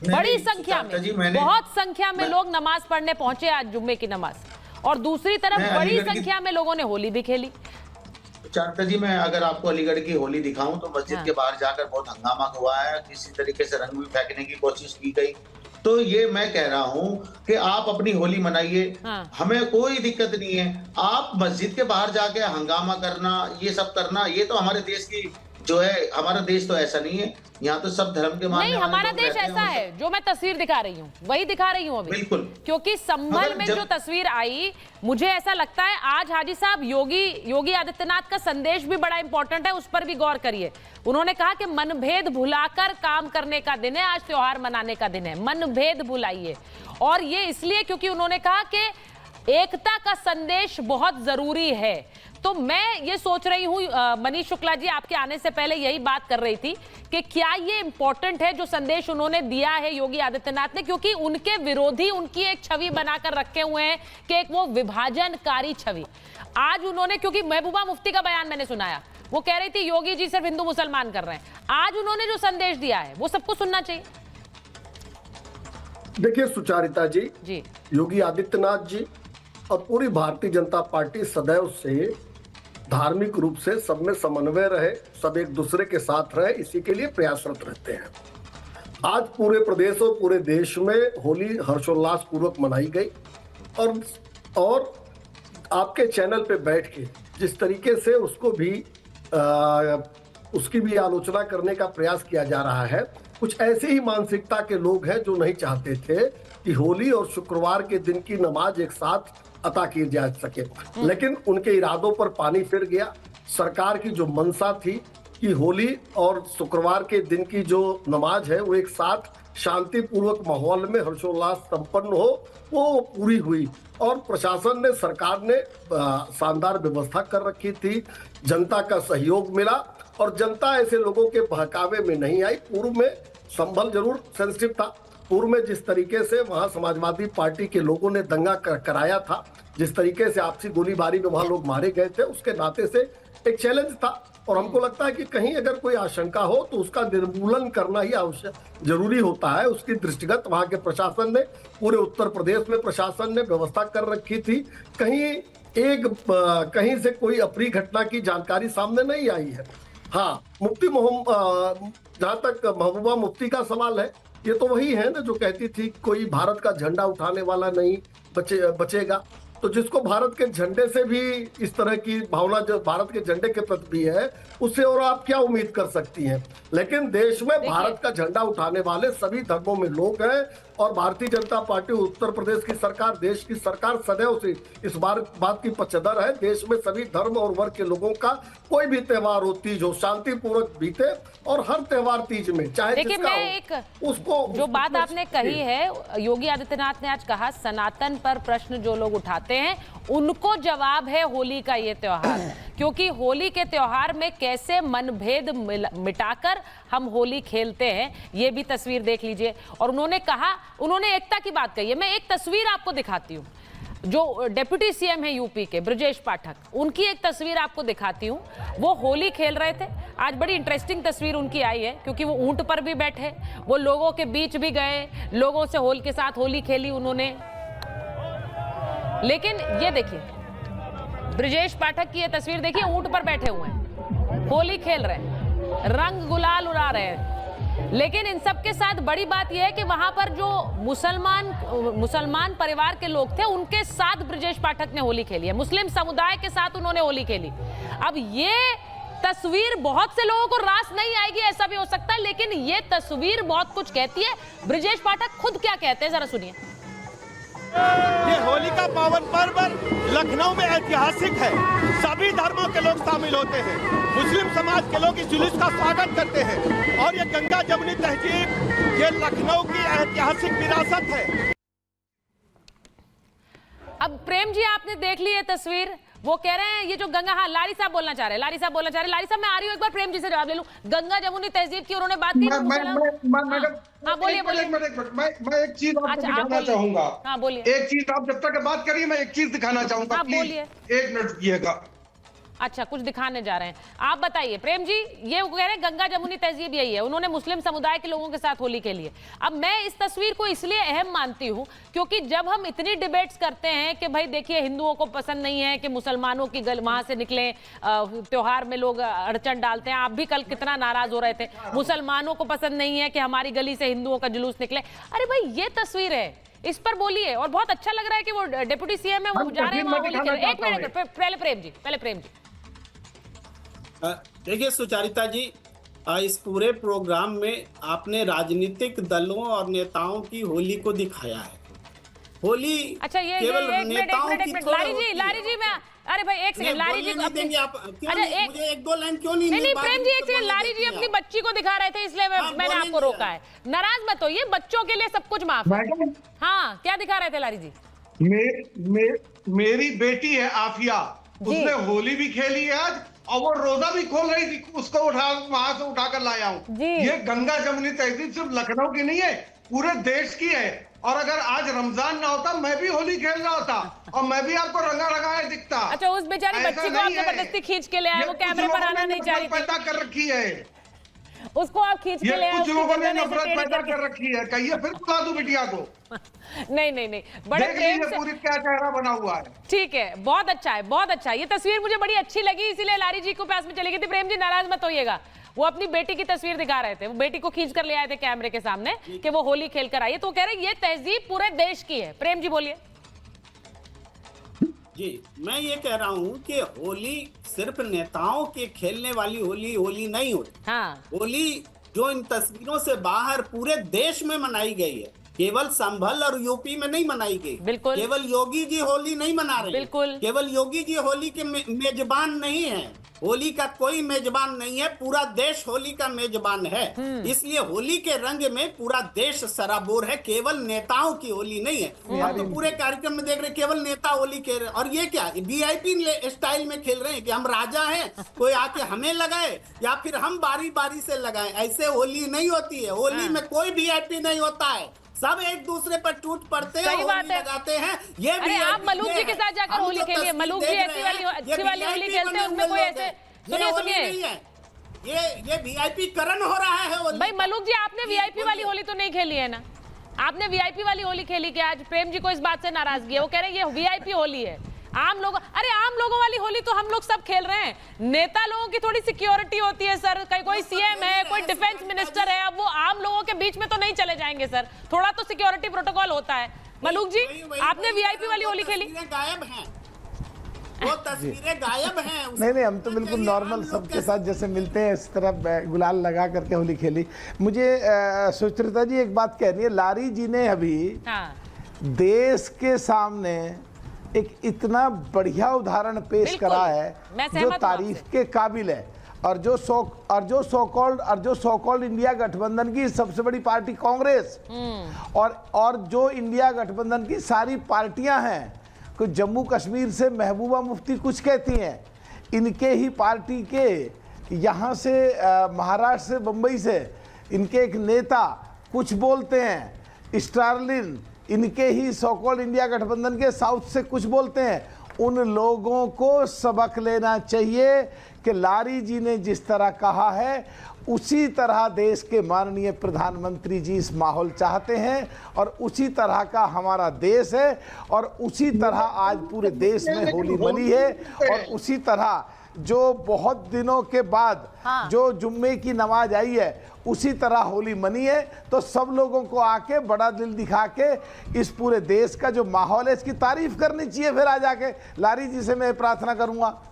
बड़ी संख्या में, बहुत संख्या में लोग नमाज पढ़ने पहुंचे आज जुम्मे की नमाज, और दूसरी तरफ बड़ी संख्या में लोगों ने होली भी खेली। चाचा जी, मैं अगर आपको अलीगढ़ की होली दिखाऊं तो मस्जिद के बाहर जाकर बहुत हंगामा हुआ है, किसी तरीके से रंग भी फेंकने की कोशिश की गई। तो ये मैं कह रहा हूं कि आप अपनी होली मनाइए, हमें कोई दिक्कत नहीं है। आप मस्जिद के बाहर जाके हंगामा करना, ये सब करना, ये तो हमारे देश की जो है, हमारा देश तो ऐसा नहीं है। यहाँ तो सब धर्म के मानने नहीं, हमारा देश ऐसा है। जो मैं तस्वीर दिखा रही हूँ वही दिखा रही हूँ अभी, बिल्कुल। क्योंकि संभल में जो तस्वीर आई, मुझे ऐसा लगता है आज हाजी साहब योगी आदित्यनाथ का संदेश भी बड़ा इंपॉर्टेंट है, उस पर भी गौर करिए। उन्होंने कहा कि मनभेद भुलाकर काम करने का दिन है, आज त्योहार मनाने का दिन है, मनभेद भुलाइए। और ये इसलिए क्योंकि उन्होंने कहा कि एकता का संदेश बहुत जरूरी है। तो मैं ये सोच रही हूँ, मनीष शुक्ला जी आपके आने से पहले यही बात कर रही थी कि क्या ये इंपॉर्टेंट है जो संदेश उन्होंने दिया है योगी आदित्यनाथ ने, क्योंकि उनके विरोधी उनकी एक छवि बनाकर रखे हुए हैं कि एक वो विभाजनकारी छवि। आज उन्होंने, क्योंकि महबूबा मुफ्ती का बयान मैंने सुनाया, वो कह रही थी योगी जी सिर्फ हिंदू मुसलमान कर रहे हैं। आज उन्होंने जो संदेश दिया है वो सबको सुनना चाहिए। देखिए सुचारिता जी, योगी आदित्यनाथ जी और पूरी भारतीय जनता पार्टी सदैव से धार्मिक रूप से सब में समन्वय रहे, सब एक दूसरे के साथ रहे, इसी के लिए प्रयासरत रहते हैं। आज पूरे प्रदेश और पूरे देश में होली हर्षोल्लास पूर्वक मनाई गई, और आपके चैनल पे बैठ के जिस तरीके से उसको भी उसकी भी आलोचना करने का प्रयास किया जा रहा है, कुछ ऐसे ही मानसिकता के लोग हैं जो नहीं चाहते थे कि होली और शुक्रवार के दिन की नमाज एक साथ अता की जा सके, लेकिन उनके इरादों पर पानी फिर गया। सरकार की जो मंशा थी कि होली और शुक्रवार के दिन की जो नमाज है वो एक साथ शांतिपूर्वक माहौल में हर्षोल्लास संपन्न हो, वो पूरी हुई। और प्रशासन ने, सरकार ने शानदार व्यवस्था कर रखी थी, जनता का सहयोग मिला और जनता ऐसे लोगों के बहकावे में नहीं आई। पूर्व में संभल जरूर सेंसिटिव था, पूर्व में जिस तरीके से वहां समाजवादी पार्टी के लोगों ने दंगा कराया था, जिस तरीके से आपसी गोलीबारी में वहां लोग मारे गए थे, उसके नाते से एक चैलेंज था। और हमको लगता है कि कहीं अगर कोई आशंका हो तो उसका निर्मूलन करना ही आवश्यक जरूरी होता है। उसकी दृष्टिगत वहां के प्रशासन ने, पूरे उत्तर प्रदेश में प्रशासन ने व्यवस्था कर रखी थी। कहीं से कोई अप्रिय घटना की जानकारी सामने नहीं आई है। हाँ, जहां तक महबूबा मुफ्ती का सवाल है, ये तो वही है ना जो कहती थी कोई भारत का झंडा उठाने वाला नहीं बचेगा। तो जिसको भारत के झंडे से भी इस तरह की भावना जो भारत के झंडे के प्रति भी है, उससे और आप क्या उम्मीद कर सकती हैं। लेकिन देश में भारत का झंडा उठाने वाले सभी धर्मों में लोग हैं, और भारतीय जनता पार्टी, उत्तर प्रदेश की सरकार, देश की सरकार सदैव से इस बात की पक्षधर है, देश में सभी धर्म और वर्ग के लोगों का कोई भी त्योहार हो, तीज हो, शांतिपूर्वक बीते। और हर त्योहार तीज में चाहे देखिए, मैं उसको जो बात आपने कही है, योगी आदित्यनाथ ने आज कहा सनातन पर प्रश्न जो लोग उठाते हैं उनको जवाब है होली का ये त्योहार, क्योंकि होली के त्योहार में कैसे मनभेद मिटाकर हम होली खेलते हैं, ये भी तस्वीर देख लीजिए। और उन्होंने कहा, उन्होंने एकता की बात कही है। मैं एक तस्वीर आपको दिखाती हूँ, जो डिप्टी सीएम है यूपी के ब्रजेश पाठक, उनकी एक तस्वीर आपको दिखाती हूँ। वो होली खेल रहे थे, आज बड़ी इंटरेस्टिंग तस्वीर उनकी आई है, क्योंकि वो ऊंट पर भी बैठे, वो लोगों के बीच भी गए, लोगों से होली के साथ होली खेली उन्होंने। लेकिन ये देखिए, ब्रजेश पाठक की ये तस्वीर देखिए, ऊंट पर बैठे हुए हैं, होली खेल रहे हैं, रंग गुलाल उड़ा रहे हैं। लेकिन इन सब के साथ बड़ी बात यह है कि वहां पर जो मुसलमान परिवार के लोग थे, उनके साथ ब्रजेश पाठक ने होली खेली है, मुस्लिम समुदाय के साथ उन्होंने होली खेली। अब ये तस्वीर बहुत से लोगों को रास नहीं आएगी, ऐसा भी हो सकता है, लेकिन ये तस्वीर बहुत कुछ कहती है। ब्रजेश पाठक खुद क्या कहते हैं, जरा सुनिए। ये होली का पावन पर्व लखनऊ में ऐतिहासिक है, सभी धर्मों के लोग शामिल होते हैं, मुस्लिम समाज के लोग इस जुलूस का स्वागत करते हैं, और ये गंगा जमुनी तहजीब, ये लखनऊ की ऐतिहासिक विरासत है। अब प्रेम जी, आपने देख ली ये तस्वीर, वो कह रहे हैं ये जो गंगा, हाँ लारी साहब बोलना चाह रहे हैं, लारी साहब मैं आ रही हूँ, एक बार प्रेम जी से जवाब ले लूं। गंगा जमुनी तहजीब की उन्होंने बात की। हाँ बोलिए। मैं एक चीज आपको दिखाना चाहूंगा। हाँ बोलिए। एक चीज, आप जब तक बात करिए, मैं एक चीज दिखाना चाहूंगा, प्लीज एक मिनट रुकिएगा। अच्छा, कुछ दिखाने जा रहे हैं। आप बताइए प्रेम जी, ये कह रहे हैं गंगा जमुनी तहजीब यही है, उन्होंने मुस्लिम समुदाय के लोगों के साथ होली खेली है। अब मैं इस तस्वीर को इसलिए अहम मानती हूं क्योंकि जब हम इतनी डिबेट्स करते हैं कि भाई देखिए हिंदुओं को पसंद नहीं है कि मुसलमानों की वहां से निकले, त्योहार में लोग अड़चन डालते हैं। आप भी कल कितना नाराज हो रहे थे, मुसलमानों को पसंद नहीं है कि हमारी गली से हिंदुओं का जुलूस निकले। अरे भाई ये तस्वीर है, इस पर बोलिए। और बहुत अच्छा लग रहा है कि वो डिप्टी सीएम है, वो जा रहे हैं वहां होली खेलने। एक मिनट पहले प्रेम जी देखिए सुचारिता जी, इस पूरे प्रोग्राम में आपने राजनीतिक दलों और नेताओं की होली को दिखाया है। होली अच्छा ये केवल एक मिनट लारी जी मैं, अरे भाई एक सेकंड लारी जी देंगे आप, अच्छा मुझे एक दो लाइन क्यों नहीं? नहीं प्रेम जी, एक सेकंड, लारी जी अपनी बच्ची को दिखा रहे थे इसलिए मैंने आपको रोका है। नाराज मत होइए, बच्चों के लिए सब कुछ माफ है। हाँ क्या दिखा रहे थे लारी जी? मेरी बेटी है आफिया, उसने होली भी खेली है आज और वो रोजा भी खोल रही थी, उसको वहां से उठाकर लाया हूँ। ये गंगा जमुनी तहजीब सिर्फ लखनऊ की नहीं है, पूरे देश की है। और अगर आज रमजान ना होता मैं भी होली खेल रहा होता और मैं भी आपको रंगा रंगाया दिखता। अच्छा, उस बेचारी बच्ची को आप जबरदस्ती खींच के ले आए, वो कैमरे पर आना नहीं चाह रही थी। पैदा कर रखी है उसको, आप खींच के ले आए। कुछ लोगों ने नफरत पैदा कर रखी है, कहिए फिर बुला दूं बिटिया को। नहीं बड़े प्रेम से पूरी क्या चेहरा बना हुआ है। ठीक है, बहुत अच्छा है, बहुत अच्छा। ये तस्वीर मुझे बड़ी अच्छी लगी, इसीलिए लारी जी को पास में चली गई थी। प्रेम जी नाराज मत होइएगा, वो अपनी बेटी की तस्वीर दिखा रहे थे, वो बेटी को खींच कर ले आए थे कैमरे के सामने कि वो होली खेल कर आई है, तो कह रहे ये तहजीब पूरे देश की है। प्रेम जी बोलिए। जी मैं ये कह रहा हूँ कि होली सिर्फ नेताओं के खेलने वाली होली नहीं होती। हाँ, होली जो इन तस्वीरों से बाहर पूरे देश में मनाई गई है, केवल संभल और यूपी में नहीं मनाई गई। बिल्कुल। केवल योगी जी होली नहीं मना रहे। बिल्कुल। केवल योगी जी होली के मेजबान नहीं है, होली का कोई मेजबान नहीं है, पूरा देश होली का मेजबान है। इसलिए होली के रंग में पूरा देश सराबोर है, केवल नेताओं की होली नहीं है। हम तो पूरे कार्यक्रम में देख रहे केवल नेता होली खेल रहे, और ये क्या VIP स्टाइल में खेल रहे हैं कि हम राजा हैं, कोई आके हमें लगाए या फिर हम बारी बारी से लगाए। ऐसे होली नहीं होती है, होली में कोई VIP नहीं होता है, सब एक दूसरे पर टूट पड़ते हैं, सही बात है, लगाते हैं। ये अरे आप मलूक जी के साथ जाकर होली खेलिए, मलूक जी ऐसी वाली अच्छी वाली होली खेलते हैं, उसमें कोई ऐसे सुनिए ये VIP करण हो रहा है। भाई मलूक जी आपने VIP वाली होली तो नहीं खेली है ना, आपने VIP वाली होली खेली क्या? आज प्रेम जी को इस बात से नाराजगी है, वो कह रहे हैं ये VIP होली है। आम लोगों वाली होली तो हम लोग सब खेल रहे हैं, नेता लोगों की थोड़ी सिक्योरिटी होती है सर, कोई CM है, कोई डिफेंस मिनिस्टर है, अब वो आम लोगों के बीच में तो नहीं चले जाएंगे सर, थोड़ा तो सिक्योरिटी प्रोटोकॉल होता है। मलूक जी आपने VIP वाली होली खेली? गायब है वो तस्वीरें, गायब हैं। नहीं हम तो बिल्कुल नॉर्मल सबके साथ जैसे मिलते हैं इस तरह गुलाल लगा करके होली खेली। मुझे सुचरिता जी एक बात कहनी है, लारी जी ने अभी देश के सामने एक इतना बढ़िया उदाहरण पेश करा है जो तारीफ के काबिल है, और जो सो कॉल्ड इंडिया गठबंधन की सबसे बड़ी पार्टी कांग्रेस और जो इंडिया गठबंधन की सारी पार्टियां हैं, कुछ जम्मू कश्मीर से महबूबा मुफ्ती कुछ कहती हैं, इनके ही पार्टी के यहाँ से महाराष्ट्र से बम्बई से इनके एक नेता कुछ बोलते हैं, स्टारलिन इनके ही सो कॉल्ड इंडिया गठबंधन के साउथ से कुछ बोलते हैं। उन लोगों को सबक लेना चाहिए कि लारी जी ने जिस तरह कहा है उसी तरह देश के माननीय प्रधानमंत्री जी इस माहौल चाहते हैं, और उसी तरह का हमारा देश है, और उसी तरह आज पूरे देश में होली मनी है, और उसी तरह जो बहुत दिनों के बाद जो जुम्मे की नमाज आई है उसी तरह होली मनी है। तो सब लोगों को आके बड़ा दिल दिखा के इस पूरे देश का जो माहौल है इसकी तारीफ करनी चाहिए। फिर आ जाके लारी जी से मैं प्रार्थना करूंगा